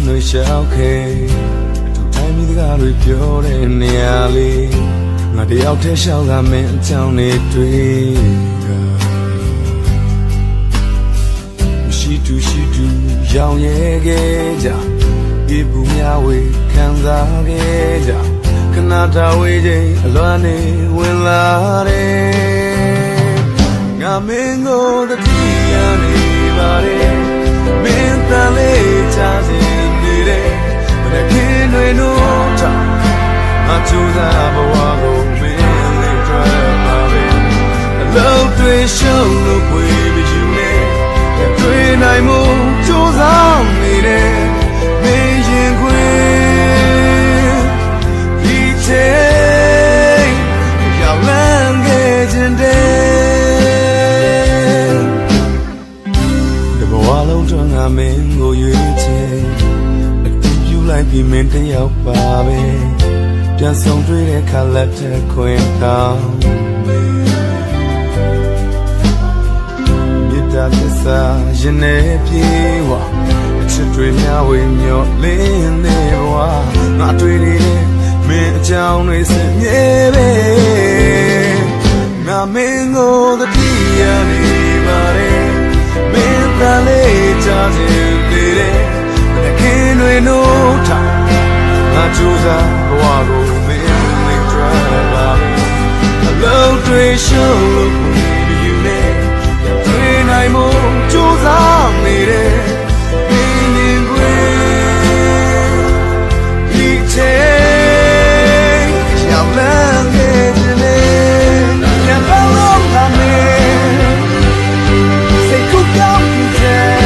nơi sao khe tu thay mi ga rồi biểu để nia li ngà đi áo thế sao ga men chao ne tui shi tu yao ye ge ja bi bu mya we kan za ge ja kana ta we jai alwa ne win la de ngà men go the ti ya ne ba de men ta le cha sin ni de but kin we no ta ma chu da ba wa go men le twa ba be love twi show lo pwe bi ju ne twi nai mo chu sa ni de me yin kwin di che yao lan ge jin de de ba lo twa nga men go yue che a ti yu lai bi men te yaw ba beပြန်ဆောင်တွေ့တဲ့ခါလက်တဲ့ခွင်တောင်းမြစ်တာသစ္စာရင်နေပြေဝအချစ်တွေများဝေမျောလင်းနေဘဝငါတွေ့နေတဲ့မင်းအကြောင်းတွေစမြဲပဲငါမင်းကိုသတိရနေပါတယ်မင်းတန်လေးချခြင်းနေတဲ့တခင်တွေနိုးထငါကြိုးစားဘဝကိုမင်းလေး drive I love to show look you ne တွေ့နိုင်မို့ကြိုးစားနေတယ်မင်းရင်ခွေဒီချေရောက်လန်းခဲ့တယ်ပြန်ပေါင်းလို့ပါမယ်စိတ်ကူးပြောင်းတယ်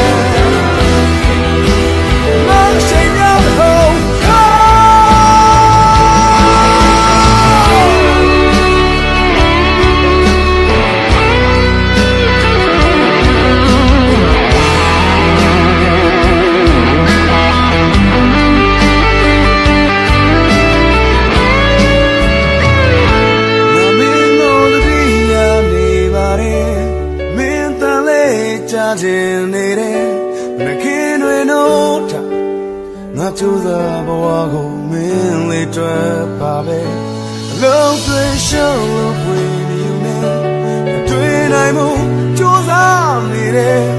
မရှိရောက်ဖို့ခြင်းနေတဲ့မခင်တွေနိုးထငါကြိုးစားဘဝကိုမင်းလေးတွေ့ပါပဲအလုံးတွေရှုံးလို့ပွေနေနေတွေ့နိုင်မှုကြိုးစားနေတဲ့